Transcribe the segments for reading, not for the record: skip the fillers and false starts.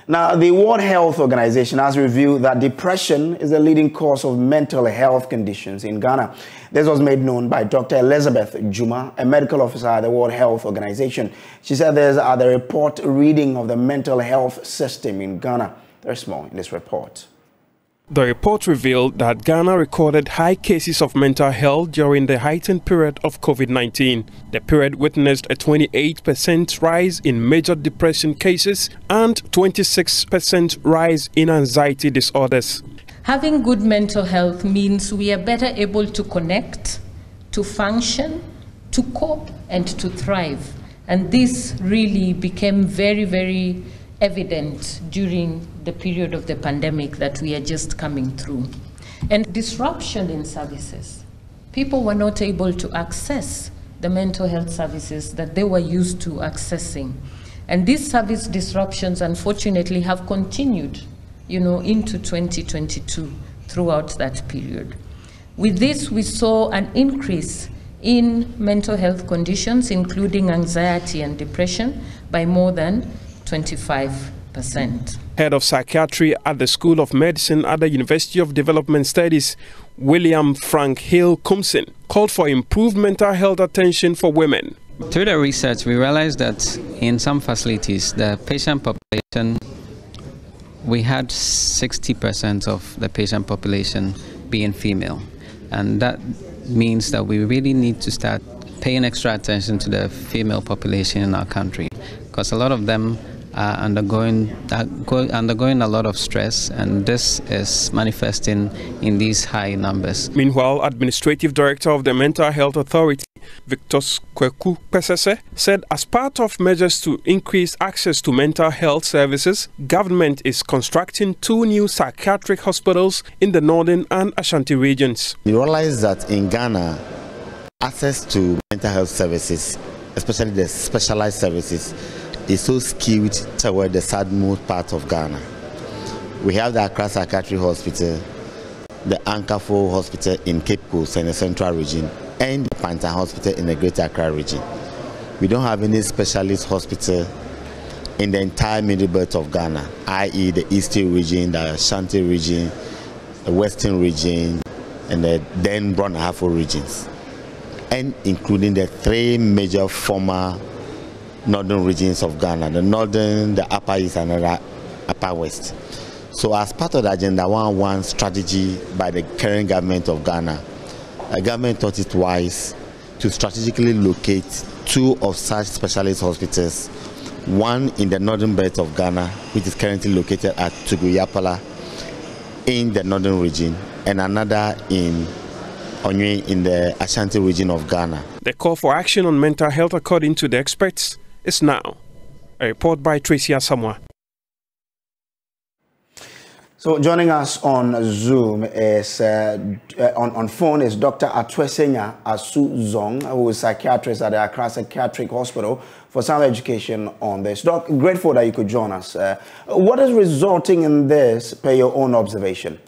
Now, the World Health Organization has revealed that depression is the leading cause of mental health conditions in Ghana. This was made known by Dr. Elizabeth Juma, a medical officer at the World Health Organization. She said there's the report reading of the mental health system in Ghana. There's more in this report. The report revealed that Ghana recorded high cases of mental health during the heightened period of COVID-19. The period witnessed a 28% rise in major depression cases and 26% rise in anxiety disorders. Having good mental health means we are better able to connect, to function, to cope, and to thrive. And this really became very, very evident during the period of the pandemic that we are just coming through. And disruption in services. People were not able to access the mental health services that they were used to accessing. And these service disruptions, unfortunately, have continued, into 2022 throughout that period. With this, we saw an increase in mental health conditions, including anxiety and depression, by more than 25%. Head of Psychiatry at the School of Medicine at the University of Development Studies, William Frank Hill Kumsin, called for improved mental health attention for women. Through the research, we realized that in some facilities, the patient population, we had 60% of the patient population being female. And that means that we really need to start paying extra attention to the female population in our country, because a lot of them are undergoing a lot of stress, and this is manifesting in these high numbers. Meanwhile, Administrative Director of the Mental Health Authority, Victor Kweku Pesese, said as part of measures to increase access to mental health services, government is constructing 2 new psychiatric hospitals in the northern and Ashanti regions. You realize that in Ghana, access to mental health services, especially the specialized services, is so skewed toward the southernmost part of Ghana. We have the Accra Psychiatric Hospital, the Ankafo Hospital in Cape Coast and the Central Region, and the Panta Hospital in the Greater Accra Region. We don't have any specialist hospital in the entire middle belt of Ghana, i.e. the Eastern Region, the Ashanti Region, the Western Region, and the then Brong-Ahafo regions, and including the 3 major former northern regions of Ghana, the northern, the upper east, and the upper west. So as part of the Agenda 111 strategy by the current government of Ghana, the government thought it wise to strategically locate 2 of such specialist hospitals, one in the northern belt of Ghana, which is currently located at Tuguyapala in the northern region, and another in Onwe in the Ashanti region of Ghana. The call for action on mental health, according to the experts, is now. A report by Tracy Asamoah. So joining us on Zoom is, on phone is Dr. Atwesenya Asu Zong, who is psychiatrist at the Accra Psychiatric Hospital, for some education on this. Doc, grateful that you could join us. What is resulting in this, per your own observation?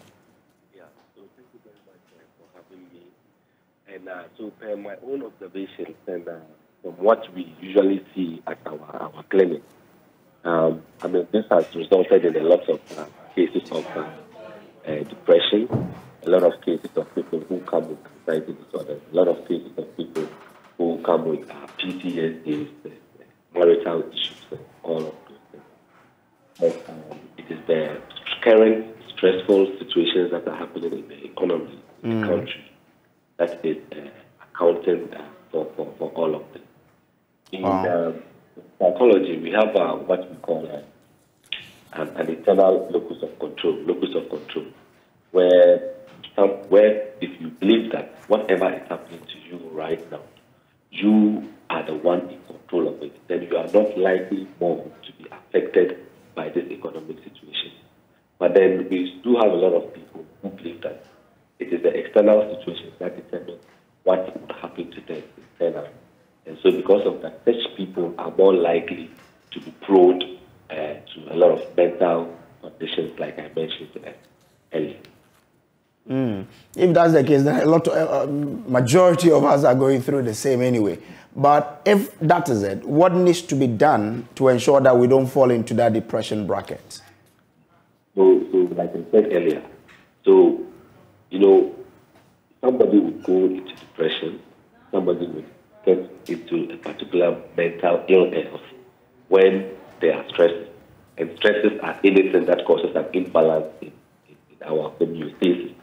Yeah, so thank you very much for having me. And so per my own observation, and from what we usually see at our clinic, this has resulted in a lot of cases of depression, a lot of cases of people who come with anxiety disorders, a lot of cases of people who come with PTSD, marital issues, and all of those things. But it is the current stressful situations that are happening in the economy, in the country, that is accounting for all of them. In psychology, we have what we call an internal locus of control, where if you believe that whatever is happening to you right now, you are the one in control of it, then you are not likely more to be affected by this economic situation. But then we do have a lot of people who believe that it is the external situations that determine what would happen to them internally. And so because of that, such people are more likely to be prone to a lot of mental conditions, like I mentioned earlier. If that's the case, then a lot of majority of us are going through the same anyway. But if that is it, what needs to be done to ensure that we don't fall into that depression bracket? So like I said earlier, so, you know, somebody would go into depression, somebody would get into a particular mental illness when they are stressed. And stresses are anything that causes an imbalance in our homeostasis.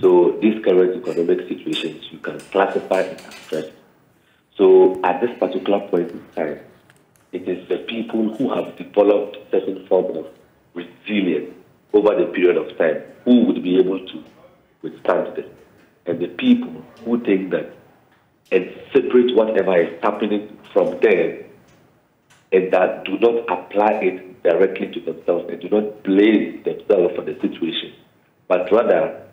So these current economic situations, you can classify it as stress. So at this particular point in time, it is the people who have developed certain form of resilience over the period of time who would be able to withstand this. And the people who think that and separate whatever is happening from them and that do not apply it directly to themselves and do not blame themselves for the situation, but rather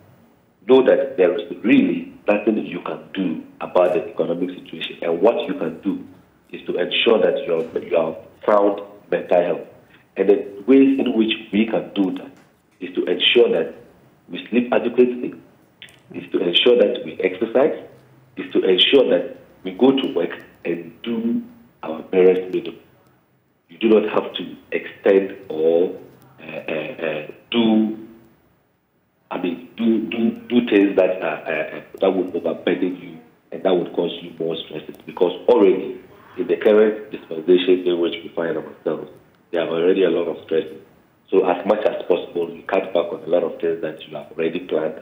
know that there is really nothing you can do about the economic situation. And what you can do is to ensure that you have sound mental health. And the ways in which we can do that is to ensure that we sleep adequately, is to ensure that we exercise, is to ensure that we go to work and do our barest minimum. You do not have to extend or do things that would overburden you and that would cause you more stresses, because already in the current dispensation in which we find ourselves, there are already a lot of stresses. So as much as possible, you cut back on a lot of things that you have already planned,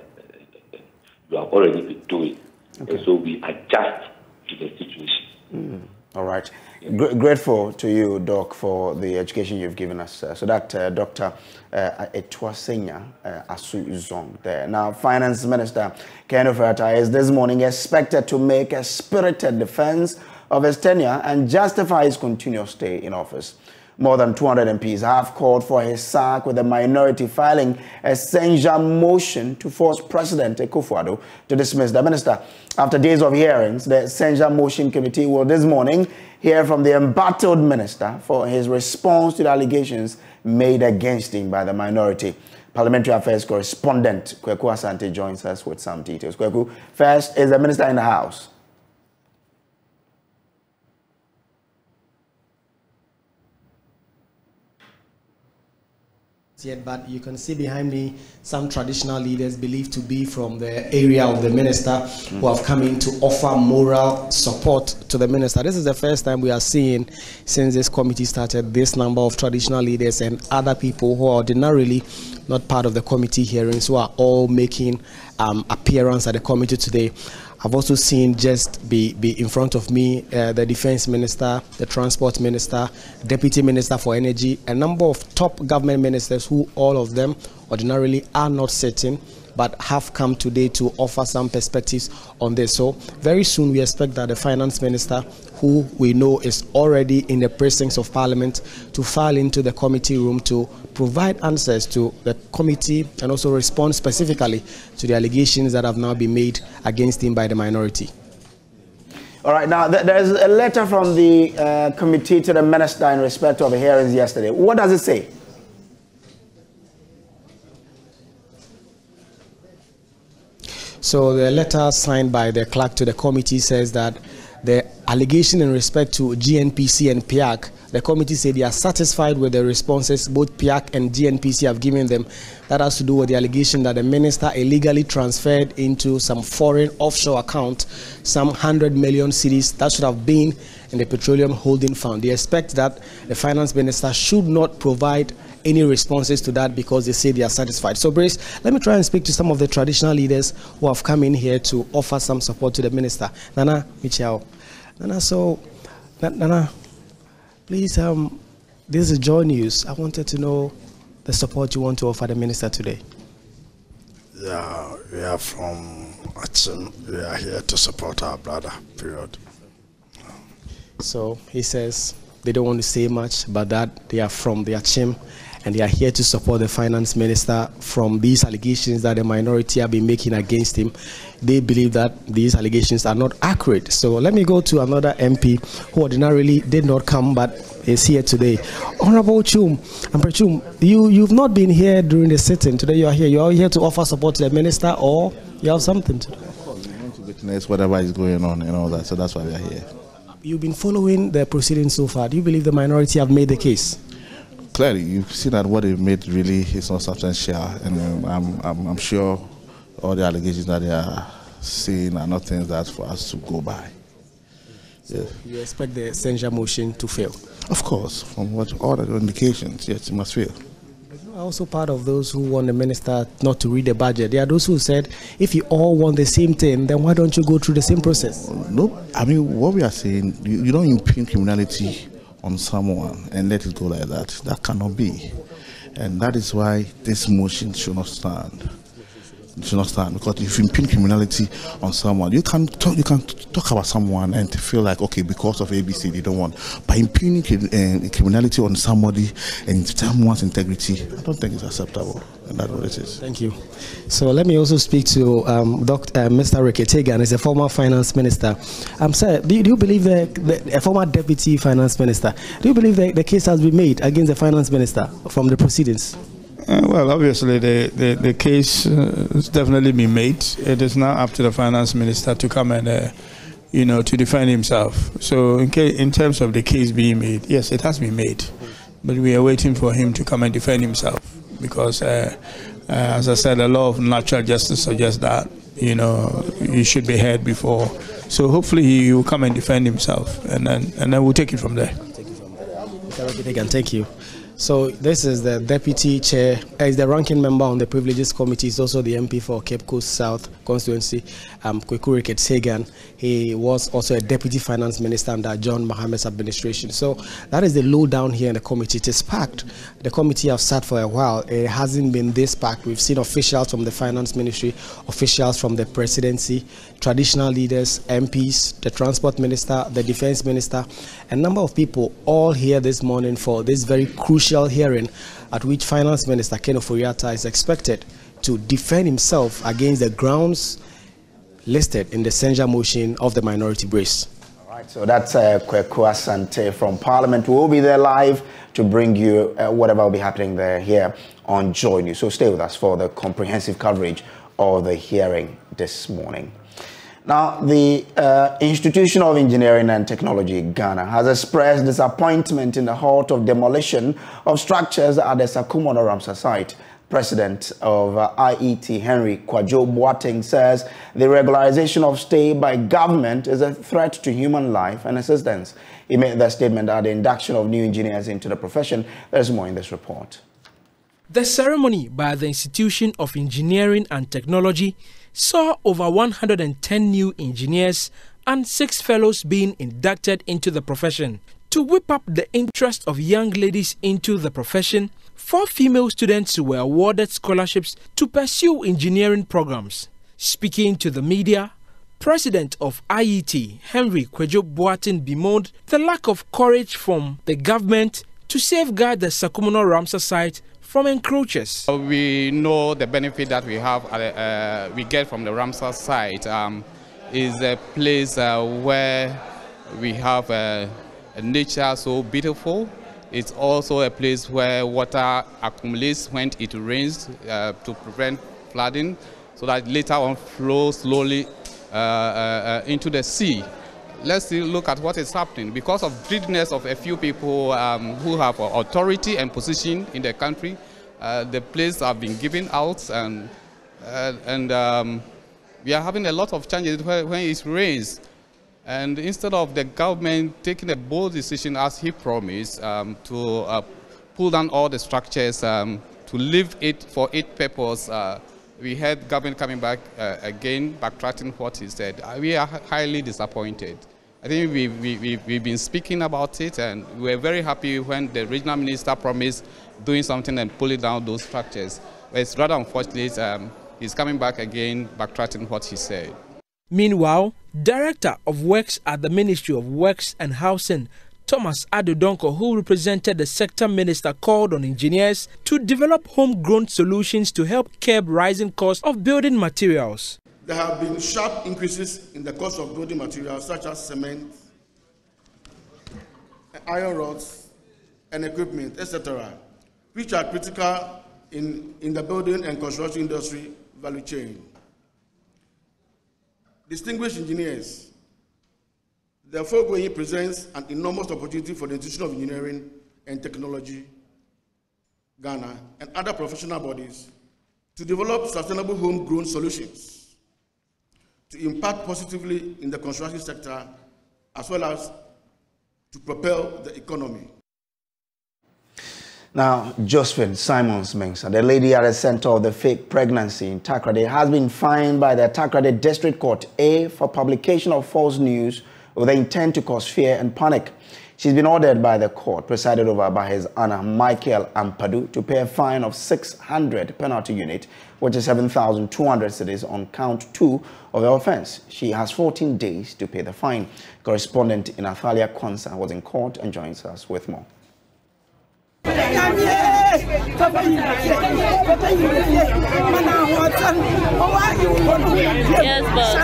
you have already been doing. Okay. And so we adjust to the situation. All right. Grateful to you, Doc, for the education you've given us. So that Dr. Etwasenya Asu-Zong there. Now, Finance Minister Ken Ofori is this morning expected to make a spirited defense of his tenure and justify his continuous stay in office. More than 200 MPs have called for his sack, with the minority filing a censure motion to force President Akufo-Addo to dismiss the minister. After days of hearings, the censure motion committee will this morning hear from the embattled minister for his response to the allegations made against him by the minority. Parliamentary Affairs correspondent Kweku Asante joins us with some details. Kweku, first, is the minister in the house? Yet, but you can see behind me some traditional leaders believed to be from the area of the minister who have come in to offer moral support to the minister. This is the first time we are seeing, since this committee started, this number of traditional leaders and other people who are ordinarily not part of the committee hearings, who are all making appearance at the committee today. I've also seen just be in front of me the defense minister, the transport minister, deputy minister for energy, a number of top government ministers who all of them ordinarily are not sitting but have come today to offer some perspectives on this. So very soon we expect that the finance minister, who we know is already in the precincts of Parliament, to file into the committee room to provide answers to the committee and also respond specifically to the allegations that have now been made against him by the minority. All right, now there's a letter from the committee to the minister in respect of the hearings yesterday. What does it say? So the letter signed by the clerk to the committee says that the allegation in respect to GNPC and PIAC, the committee said they are satisfied with the responses both PIAC and GNPC have given them. That has to do with the allegation that the minister illegally transferred into some foreign offshore account some 100 million cedis that should have been in the Petroleum Holding Fund. They expect that the finance minister should not provide any responses to that because they say they are satisfied. So, Brace, let me try and speak to some of the traditional leaders who have come in here to offer some support to the minister. Nana Michel. Nana, please, this is JoyNews. I wanted to know the support you want to offer the minister today. Yeah, we are from Achim. We are here to support our brother, period. So he says they don't want to say much, but that they are from the Achim and they are here to support the finance minister from these allegations that the minority have been making against him. They believe that these allegations are not accurate. So let me go to another MP who ordinarily did not come but is here today. Honorable Chum, you've not been here during the sitting. Today you are here. You are here to offer support to the minister, or you have something to do? Of course, we want to witness whatever is going on and all that, so that's why we are here. You've been following the proceedings so far. Do you believe the minority have made the case? clearly, you see that what they've made really is not substantial, and I'm sure all the allegations that they are saying are not things that for us to go by. So you expect the censure motion to fail? Of course, from what all the indications, yes, it must fail. But you are also part of those who want the minister not to read the budget. There are those who said, if you all want the same thing, then why don't you go through the same process? No, I mean, what we are saying, you don't impugn criminality on someone and let it go like that. That cannot be. And that is why this motion should not stand. It should not stand, because if you impugn criminality on someone, you can talk about someone and feel like, okay, because of ABC they don't want. By impugning criminality on somebody and someone's integrity, I don't think it's acceptable, and that's what it is. Thank you. So let me also speak to Mr. Reketegan, as a former finance minister. Sir, do you believe a former deputy finance minister, do you believe the case has been made against the finance minister from the proceedings? Well, obviously, the case has definitely been made. It is now up to the finance minister to come and, to defend himself. So, in terms of the case being made, yes, it has been made, but we are waiting for him to come and defend himself, because, as I said, the law of natural justice suggests that he should be heard before. So, hopefully, he will come and defend himself, and then we'll take it from there. Thank you. So this is the deputy chair, is the ranking member on the privileges committee. He's also the MP for Cape Coast South constituency, Kojo Reketegan. He was also a deputy finance minister under John Mohammed's administration. So that is the lowdown here in the committee. It is packed. The committee have sat for a while. It hasn't been this packed. We've seen officials from the finance ministry, officials from the presidency, traditional leaders, MPs, the transport minister, the defense minister, a number of people all here this morning for this very crucial hearing at which Finance Minister Ken Ofori-Atta is expected to defend himself against the grounds listed in the censure motion of the minority brace. All right, so that's Kweku Asante from Parliament. We'll be there live to bring you whatever will be happening there here on JoyNews. So stay with us for the comprehensive coverage of the hearing this morning. Now, the Institution of Engineering and Technology, Ghana, has expressed disappointment in the halt of demolition of structures at the Sakumono Ramsar site. President of IET, Henry Kojo Boateng, says the regularization of stay by government is a threat to human life and existence. He made that statement at the induction of new engineers into the profession. There's more in this report. The ceremony by the Institution of Engineering and Technology saw over 110 new engineers and 6 fellows being inducted into the profession. To whip up the interest of young ladies into the profession, 4 female students were awarded scholarships to pursue engineering programs. Speaking to the media, President of IET, Henry Kojo Boateng, bemoaned the lack of courage from the government to safeguard the Sakumono Ramsar site from encroachers. We know the benefit that we have, we get from the Ramsar site is a place where we have a nature so beautiful. It's also a place where water accumulates when it rains to prevent flooding, so that later on flows slowly into the sea. Let's look at what is happening. Because of greediness of a few people who have authority and position in the country, the place have been given out, and we are having a lot of challenges when it rains. And instead of the government taking a bold decision, as he promised, to pull down all the structures, to leave it for its purpose, we had government coming back again, backtracking what he said. We are highly disappointed. I think we've been speaking about it, and we're very happy when the regional minister promised doing something and pulling down those structures. But it's rather unfortunate he's coming back again, backtracking what he said. Meanwhile, Director of Works at the Ministry of Works and Housing, Thomas Adodonko, who represented the sector minister, called on engineers to develop homegrown solutions to help curb rising costs of building materials. There have been sharp increases in the cost of building materials such as cement, iron rods, and equipment, etc., which are critical in the building and construction industry value chain. Distinguished engineers, the foregoing presents an enormous opportunity for the Institution of Engineering and Technology Ghana, and other professional bodies to develop sustainable homegrown solutions to impact positively in the construction sector as well as to propel the economy. Now, Josephine Simons-Mensah, the lady at the center of the fake pregnancy in Takoradi, has been fined by the Takoradi District Court A for publication of false news with the intent to cause fear and panic. She's been ordered by the court, presided over by His Honor Michael Ampadu, to pay a fine of 600 penalty unit, which is 7,200 cedis on count 2 of the offense. She has 14 days to pay the fine. Correspondent in Athalia Kwanzaa was in court and joins us with more. Yes, boss.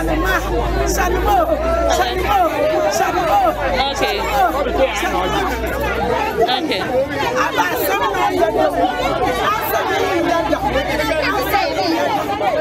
Okay.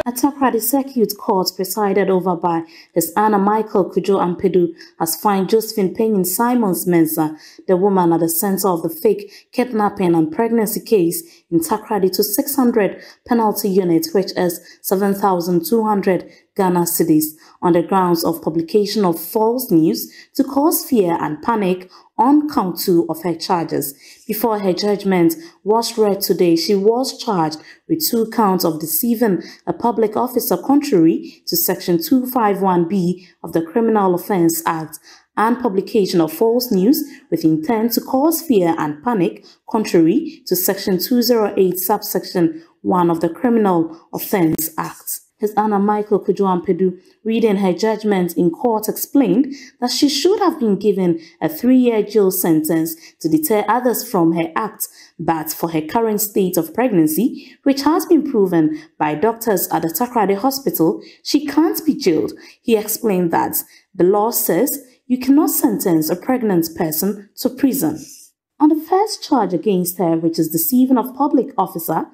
A Takoradi Circuit Court presided over by His Honor Michael Kojo Ampadu has fined Josephine Simons-Mensah, the woman at the center of the fake kidnapping and pregnancy case in Takoradi, to 600 penalty units, which is 7,200 Ghana cedis, on the grounds of publication of false news to cause fear and panic on count 2 of her charges. Before her judgment was read today, she was charged with 2 counts of deceiving a public officer contrary to Section 251B of the Criminal Offence Act and publication of false news with intent to cause fear and panic contrary to Section 208 subsection 1 of the Criminal Offence Act. His Honor Michael Kojo Ampadu, reading her judgment in court, explained that she should have been given a 3-year jail sentence to deter others from her act, but for her current state of pregnancy, which has been proven by doctors at the Takoradi Hospital, she can't be jailed. He explained that the law says you cannot sentence a pregnant person to prison. On the first charge against her, which is deceiving of public officer,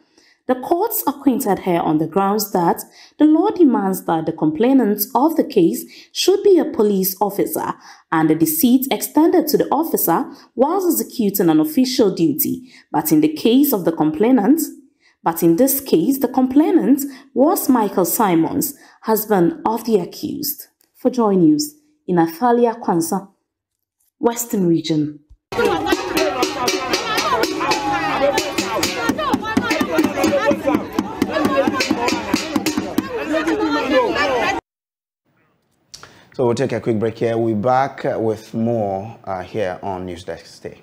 the courts acquitted her on the grounds that the law demands that the complainant of the case should be a police officer and the deceit extended to the officer whilst executing an official duty. But in this case, the complainant was Michael Simons, husband of the accused. For JoyNews, in Athalia Kwanzaa, Western Region. So we'll take a quick break here. We'll be back with more here on Newsdesk. Stay.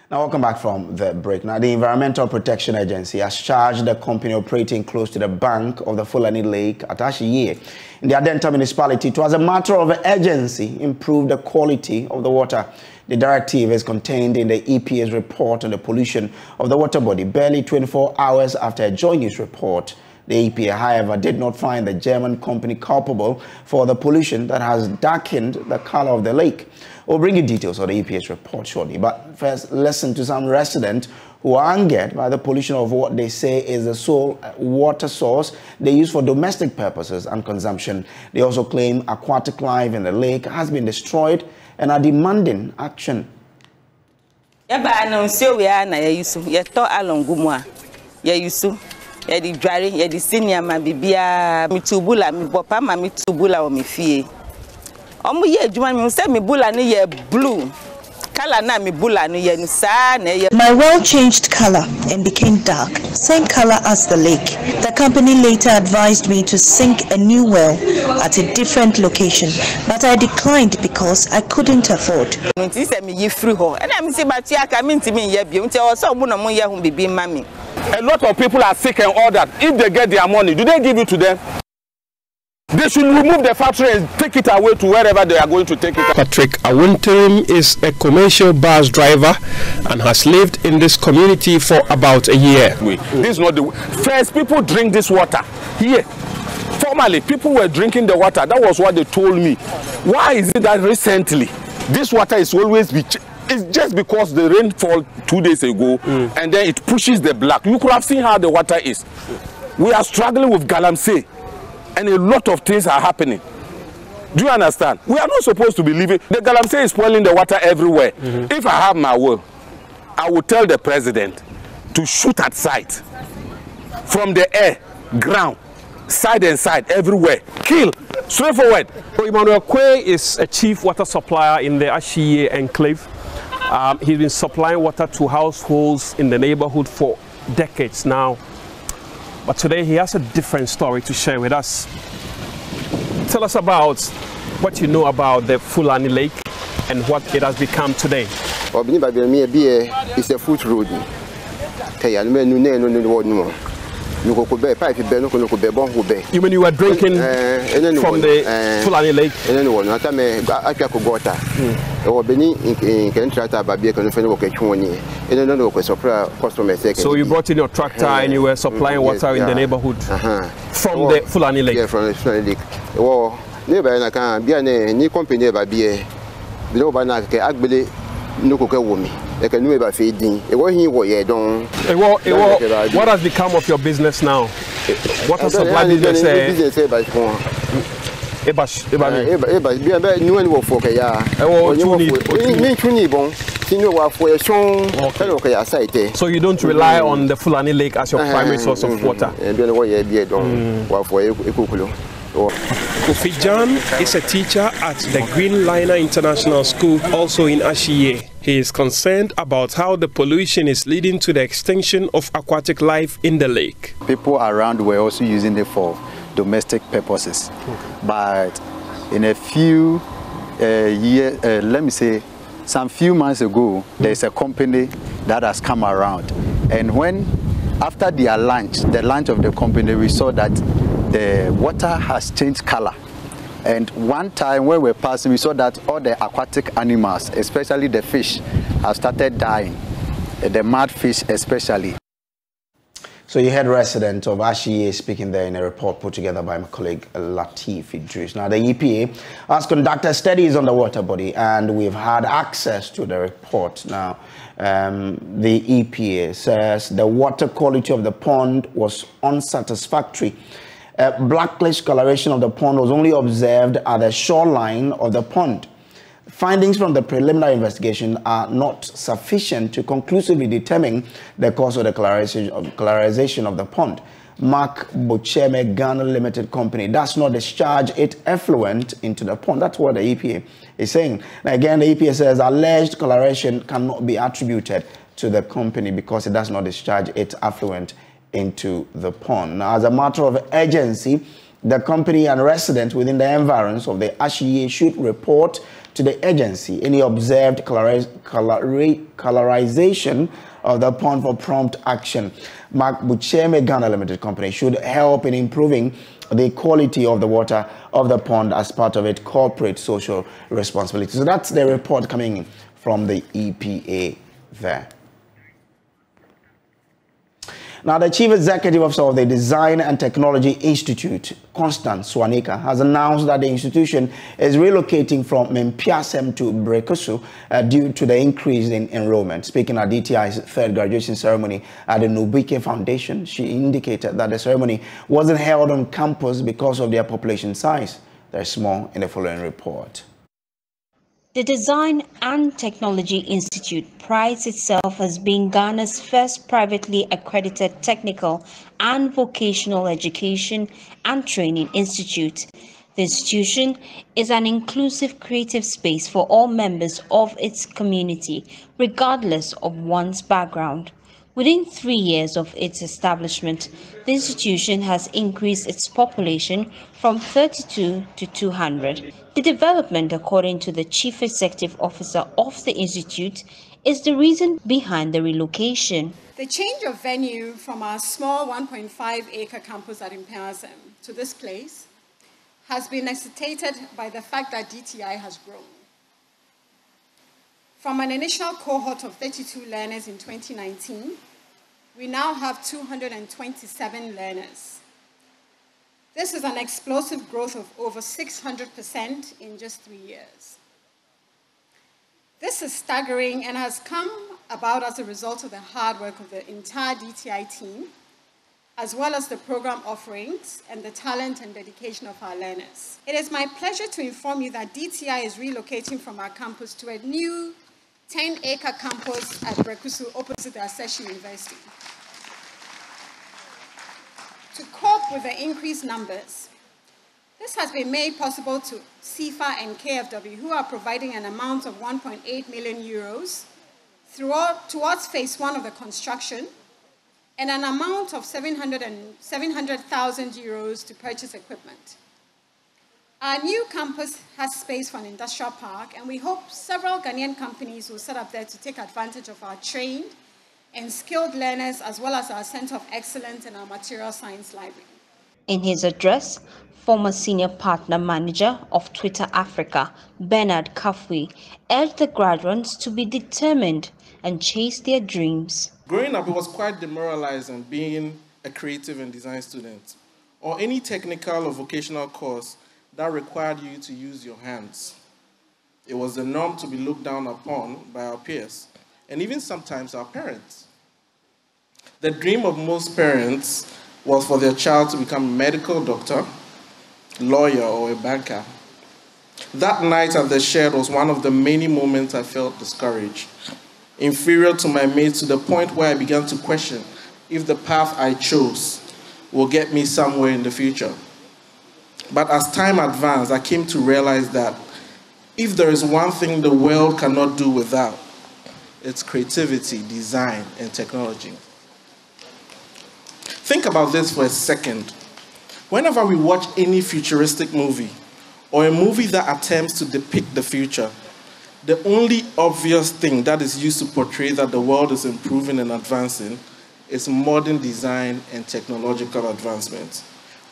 Now, welcome back from the break. Now, the Environmental Protection Agency has charged the company operating close to the bank of the Fulani Lake at Ashiye in the Adenta municipality to, as a matter of urgency, improve the quality of the water. The directive is contained in the EPA's report on the pollution of the water body barely 24 hours after a JoyNews report. The EPA, however, did not find the German company culpable for the pollution that has darkened the color of the lake. We'll bring you details of the EPA's report shortly. But first, listen to some residents who are angered by the pollution of what they say is the sole water source they use for domestic purposes and consumption. They also claim aquatic life in the lake has been destroyed and are demanding action. Yedi dware yedi senior ma bibia mitubula mi bopa ma mitubula o mi fie omu ye adwuma mi se mi bula ne ye blue color na mi bula ne ye sa na ye. My well changed color and became dark, same color as the lake. The company later advised me to sink a new well at a different location, but I declined because I couldn't afford. Nti se mi yi free ho and am say batia ka mi ntimi ye bi nti o so obu no mo ye hu bibi mami. A lot of people are sick and ordered. If they get their money, do they give it to them? They should remove the factory and take it away to wherever they are going to take it. Patrick Awunterim is a commercial bus driver and has lived in this community for about a year. This is not the first people drink this water here. Formerly, people were drinking the water. That was what they told me. Why is it that recently this water is always be? It's just because the rainfall 2 days ago and then it pushes the black. You could have seen how the water is. We are struggling with galamsey, and a lot of things are happening. Do you understand? We are not supposed to be living. The galamsey is spoiling the water everywhere. If I have my will, I will tell the president to shoot at sight, from the air, ground, side and side, everywhere. Kill, straightforward. Emmanuel Kwe is a chief water supplier in the Ashiye enclave. He's been supplying water to households in the neighborhood for decades now. But today he has a different story to share with us. Tell us about what you know about the Fulani Lake and what it has become today. It's a foot road. You mean you were drinking from the Fulani Lake? So you brought in your tractor and you were supplying water in the neighborhood from the Fulani Lake? Yeah, from the Fulani Lake. Well, never can be a company by beer. Below by no cocoa woman. They can do about feeding. What has become of your business now? What has supply business? So you don't rely on the Fulani Lake as your primary source of water? Kofi Jan is a teacher at the Green Liner International School, also in Ashiye. He is concerned about how the pollution is leading to the extinction of aquatic life in the lake. People around were also using it for domestic purposes. But in a few years, let me say, some few months ago, there's a company that has come around. And after their launch, the launch of the company, we saw that the water has changed color. And one time when we were passing, we saw that all the aquatic animals, especially the fish, have started dying. The mud fish especially. So you heard resident of Ashiye speaking there in a report put together by my colleague Latif Idris. Now the EPA has conducted studies on the water body and we've had access to the report. Now the EPA says the water quality of the pond was unsatisfactory. Blackish coloration of the pond was only observed at the shoreline of the pond. Findings from the preliminary investigation are not sufficient to conclusively determine the cause of the colorization of the pond. Mark Bocheme Ghana Limited Company does not discharge its effluent into the pond. That's what the EPA is saying. Now again, the EPA says alleged coloration cannot be attributed to the company because it does not discharge its effluent into the pond. Now, as a matter of urgency, the company and residents within the environs of the Ashiye should report to the agency any observed colorization of the pond for prompt action. Mark Bucheme Ghana Limited Company should help in improving the quality of the water of the pond as part of its corporate social responsibility. So that's the report coming from the EPA there. Now, the Chief Executive Officer of the Design and Technology Institute, Constance Swanika, has announced that the institution is relocating from Mempiasem to Brekusu due to the increase in enrollment. Speaking at DTI's third graduation ceremony at the Nubike Foundation, she indicated that the ceremony wasn't held on campus because of their population size. There's more in the following report. The Design and Technology Institute prides itself as being Ghana's first privately accredited technical and vocational education and training institute. The institution is an inclusive creative space for all members of its community, regardless of one's background. Within 3 years of its establishment, the institution has increased its population from 32 to 200. The development, according to the Chief Executive Officer of the Institute, is the reason behind the relocation. The change of venue from our small 1.5-acre campus at Mempiasem to this place has been necessitated by the fact that DTI has grown. From an initial cohort of 32 learners in 2019, we now have 227 learners. This is an explosive growth of over 600% in just 3 years. This is staggering and has come about as a result of the hard work of the entire DTI team, as well as the program offerings and the talent and dedication of our learners. It is my pleasure to inform you that DTI is relocating from our campus to a new 10-acre campus at Brekusu, opposite the Aseshi University. To cope with the increased numbers, this has been made possible to CIFA and KFW, who are providing an amount of 1.8 million euros towards phase 1 of the construction, and an amount of 700,000 euros to purchase equipment. Our new campus has space for an industrial park, and we hope several Ghanaian companies will set up there to take advantage of our trained and skilled learners, as well as our Center of Excellence and our Material Science Library. In his address, former senior partner manager of Twitter Africa, Bernard Kafui, urged the graduates to be determined and chase their dreams. Growing up, it was quite demoralizing being a creative and design student, or any technical or vocational course that required you to use your hands. It was the norm to be looked down upon by our peers, and even sometimes our parents. The dream of most parents was for their child to become a medical doctor, lawyer, or a banker. That night at the shed was one of the many moments I felt discouraged, inferior to my mates, to the point where I began to question if the path I chose will get me somewhere in the future. But as time advanced, I came to realize that if there is one thing the world cannot do without, it's creativity, design, and technology. Think about this for a second. Whenever we watch any futuristic movie, or a movie that attempts to depict the future, the only obvious thing that is used to portray that the world is improving and advancing is modern design and technological advancements.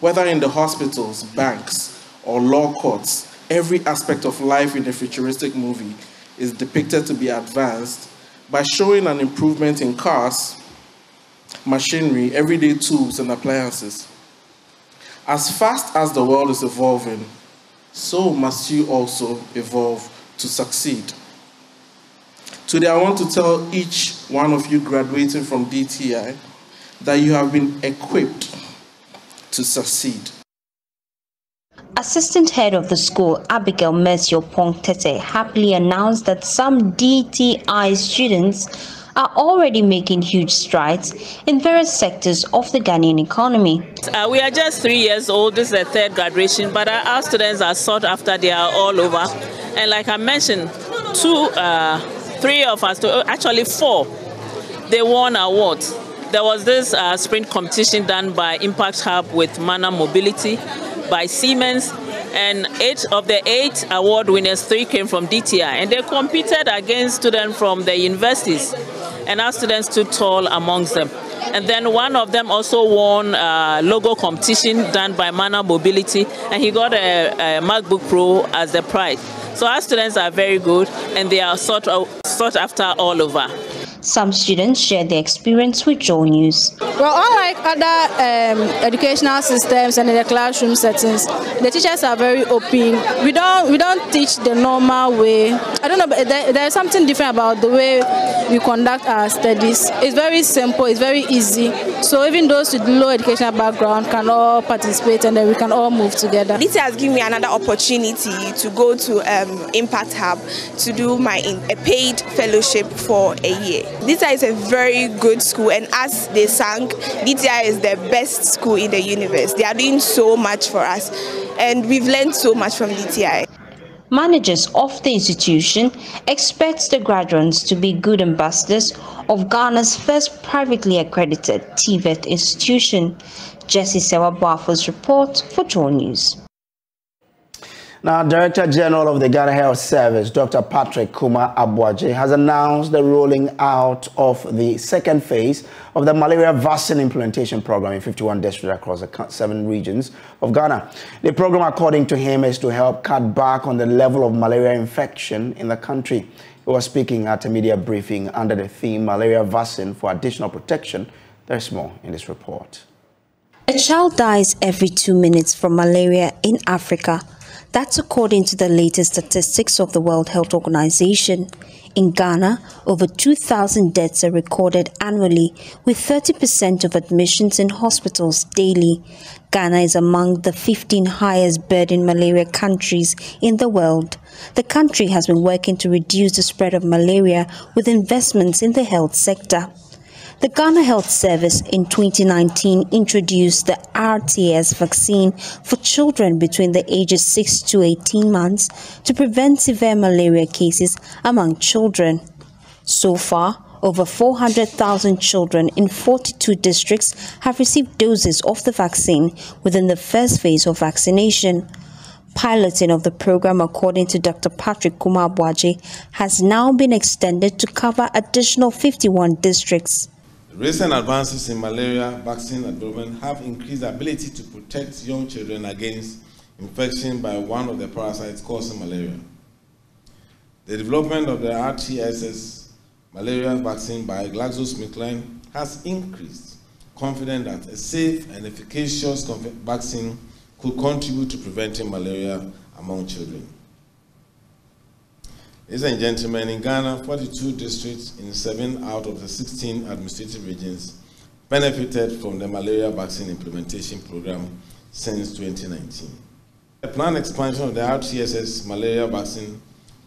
Whether in the hospitals, banks, or law courts, every aspect of life in a futuristic movie is depicted to be advanced by showing an improvement in cars, machinery, everyday tools, and appliances. As fast as the world is evolving, so must you also evolve to succeed. Today, I want to tell each one of you graduating from DTI that you have been equipped to succeed. Assistant head of the school, Abigail Mercio-Pong-Tete, happily announced that some DTI students are already making huge strides in various sectors of the Ghanaian economy. We are just 3 years old. This is the third graduation, but our students are sought after. They are all over. And like I mentioned, 3 of us, actually 4, they won awards. There was this sprint competition done by Impact Hub with Mana Mobility, by Siemens, and 8 of the 8 award winners, 3 came from DTI, and they competed against students from the universities, and our students stood tall amongst them. And then one of them also won a logo competition done by Mana Mobility, and he got a MacBook Pro as the prize. So our students are very good, and they are sought after all over. Some students shared their experience with JoyNews. Well, unlike other educational systems and in the classroom settings, the teachers are very open. We don't teach the normal way. I don't know, but there's something different about the way we conduct our studies. It's very simple, it's very easy. So even those with low educational background can all participate, and then we can all move together. This has given me another opportunity to go to Impact Hub to do a paid fellowship for a year. DTI is a very good school, and as they sang, DTI is the best school in the universe. They are doing so much for us, and we've learned so much from DTI. Managers of the institution expect the graduates to be good ambassadors of Ghana's first privately accredited TVET institution. Jesse Sewa-Boafo's report for JoyNews. Now, Director General of the Ghana Health Service, Dr. Patrick Kuma Abuaje, has announced the rolling out of the second phase of the malaria vaccine implementation program in 51 districts across the 7 regions of Ghana. The program, according to him, is to help cut back on the level of malaria infection in the country. He was speaking at a media briefing under the theme Malaria Vaccine for Additional Protection. There's more in this report. A child dies every 2 minutes from malaria in Africa. That's according to the latest statistics of the World Health Organization. In Ghana, over 2,000 deaths are recorded annually, with 30% of admissions in hospitals daily. Ghana is among the 15 highest burden malaria countries in the world. The country has been working to reduce the spread of malaria with investments in the health sector. The Ghana Health Service in 2019 introduced the RTS vaccine for children between the ages 6 to 18 months to prevent severe malaria cases among children. So far, over 400,000 children in 42 districts have received doses of the vaccine within the first phase of vaccination. Piloting of the program, according to Dr. Patrick Kumar-Boaje, has now been extended to cover additional 51 districts. Recent advances in malaria vaccine development have increased the ability to protect young children against infection by one of the parasites causing malaria. The development of the RTS malaria vaccine by GlaxoSmithKline has increased confidence that a safe and efficacious vaccine could contribute to preventing malaria among children. Ladies and gentlemen, in Ghana, 42 districts in 7 out of the 16 administrative regions benefited from the malaria vaccine implementation program since 2019. The planned expansion of the RTS malaria vaccine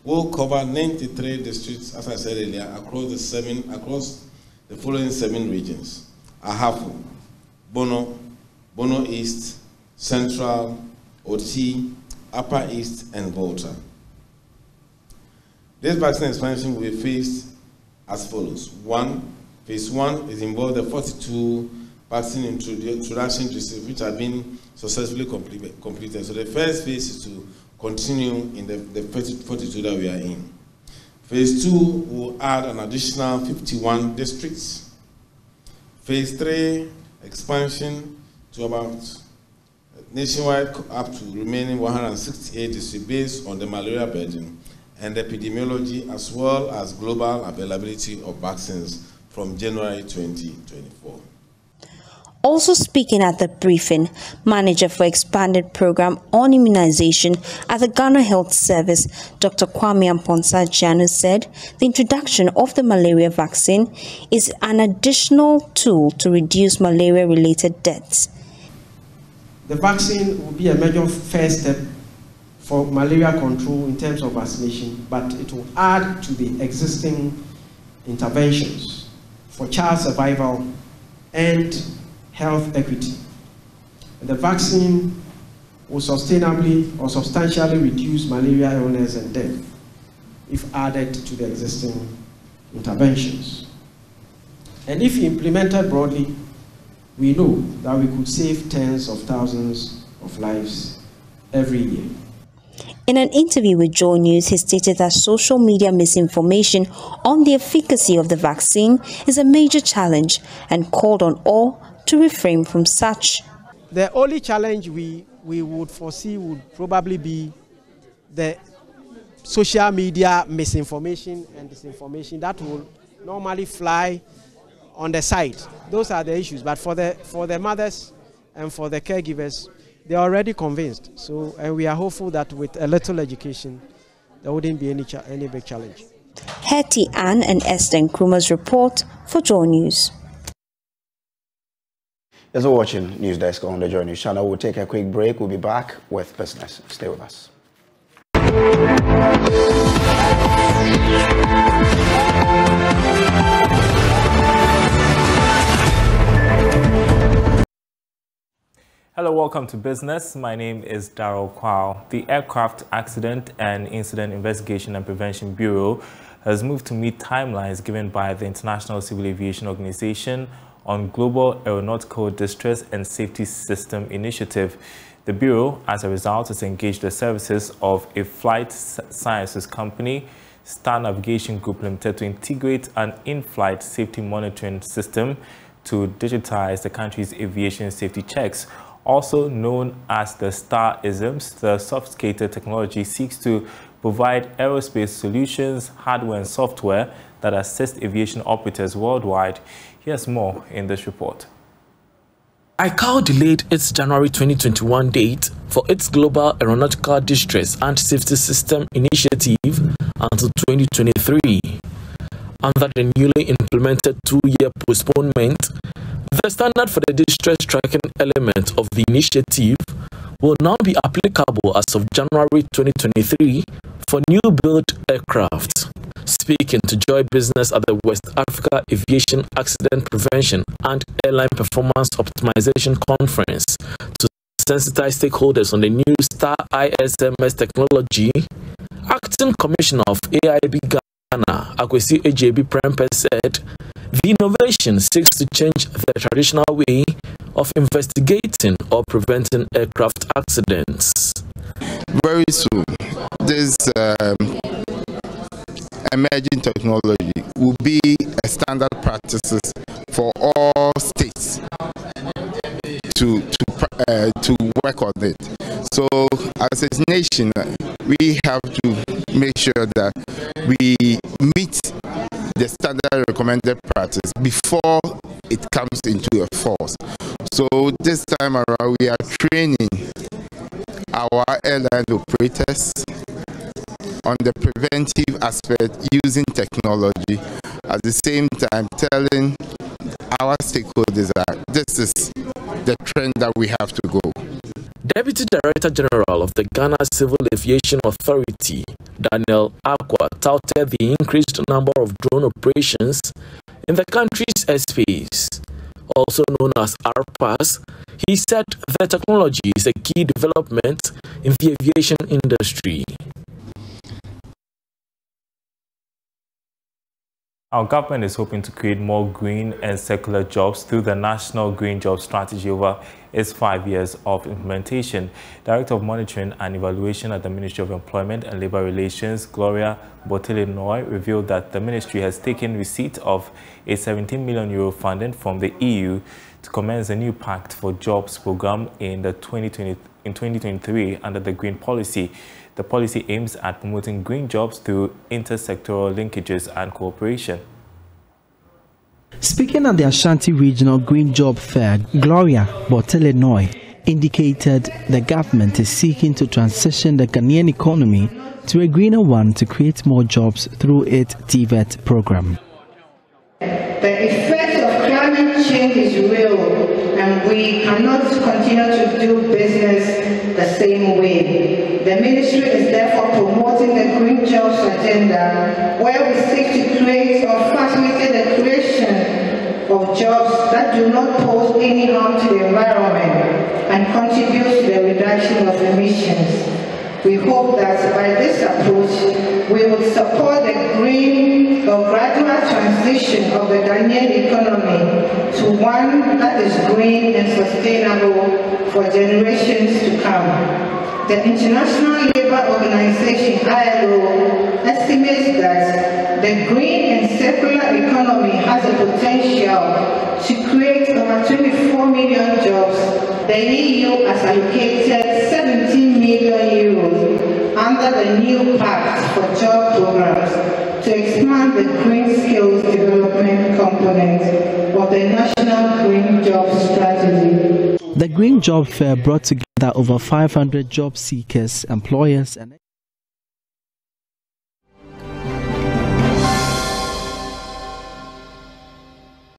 will cover 93 districts, as I said earlier, across the following 7 regions: Ahafo, Bono, Bono East, Central, Oti, Upper East, and Volta. This vaccine expansion will be phased as follows. Phase 1 is involved the 42 vaccine introduction districts which have been successfully completed. So the first phase is to continue in the 42 that we are in. Phase 2 will add an additional 51 districts. Phase 3, expansion to about nationwide up to remaining 168 districts based on the malaria burden and epidemiology, as well as global availability of vaccines from January 2024. Also speaking at the briefing, Manager for Expanded Program on Immunization at the Ghana Health Service, Dr. Kwame Amponsa-Janu, said the introduction of the malaria vaccine is an additional tool to reduce malaria-related deaths. The vaccine will be a major first step for malaria control in terms of vaccination, but it will add to the existing interventions for child survival and health equity. The vaccine will sustainably or substantially reduce malaria illness and death if added to the existing interventions. And if implemented broadly, we know that we could save tens of thousands of lives every year. In an interview with JoyNews, he stated that social media misinformation on the efficacy of the vaccine is a major challenge and called on all to refrain from such. The only challenge we would foresee would probably be the social media misinformation and disinformation that will normally fly on the side. Those are the issues. But for the mothers and for the caregivers, they are already convinced. So, and we are hopeful that with a little education, there wouldn't be any big challenge. Hetty Ann and Esther Nkrumah's report for JoyNews. As we're watching News Desk on the JoyNews channel, we'll take a quick break. We'll be back with business. Stay with us. Hello, welcome to Business. My name is Darrell Kwao. The Aircraft Accident and Incident Investigation and Prevention Bureau has moved to meet timelines given by the International Civil Aviation Organization on Global Aeronautical Distress and Safety System Initiative. The Bureau, as a result, has engaged the services of a flight sciences company, Star Navigation Group Limited, to integrate an in-flight safety monitoring system to digitize the country's aviation safety checks. Also known as the STAR-isms, the sophisticated technology seeks to provide aerospace solutions, hardware and software that assist aviation operators worldwide. Here's more in this report. ICAO delayed its January 2021 date for its Global Aeronautical Distress and Safety System Initiative until 2023. Under the newly implemented 2-year postponement, the standard for the distress tracking element of the initiative will now be applicable as of January 2023 for new-built aircraft. Speaking to Joy Business at the West Africa Aviation Accident Prevention and Airline Performance Optimization Conference to sensitize stakeholders on the new Star ISMS technology, Acting Commissioner of AIB Ghana, Akwesi AJB Prempeh, said the innovation seeks to change the traditional way of investigating or preventing aircraft accidents. Very soon, this emerging technology will be a standard practices for all states to work on it. So as a nation, we have to make sure that we meet the standard recommended practice before it comes into a force. So this time around, we are training our airline operators on the preventive aspect using technology, at the same time telling our stakeholders that this is the trend that we have to go. Deputy Director General of the Ghana Civil Aviation Authority, Daniel Akwa, touted the increased number of drone operations in the country's airspace. Also known as RPAS, he said the technology is a key development in the aviation industry. Our government is hoping to create more green and circular jobs through the National Green Job Strategy over its 5 years of implementation. Director of Monitoring and Evaluation at the Ministry of Employment and Labour Relations, Gloria Botele-Noy, revealed that the ministry has taken receipt of a €17 million funding from the EU to commence a new Pact for Jobs program in 2023 under the Green Policy. The policy aims at promoting green jobs through intersectoral linkages and cooperation. Speaking at the Ashanti Regional Green Job Fair, Gloria Botele-Noy indicated the government is seeking to transition the Ghanaian economy to a greener one to create more jobs through its TVET program. The effect of climate change is real, and we cannot continue to do business the same way. The ministry is therefore promoting the Green Jobs agenda, where we seek to create or facilitate the creation of jobs that do not pose any harm to the environment and contribute to the reduction of emissions. We hope that by this approach, we will support the green or gradual transition of the Ghanaian economy to one that is green and sustainable for generations to come. The International Labour Organization, ILO, estimates that the green and circular economy has a potential to create over 24 million jobs. The EU has allocated 17 million euros under the new Pact for Job programs to expand the green skills development component of the National Green Job Strategy. The Green Job Fair brought together over 500 job seekers, employers, and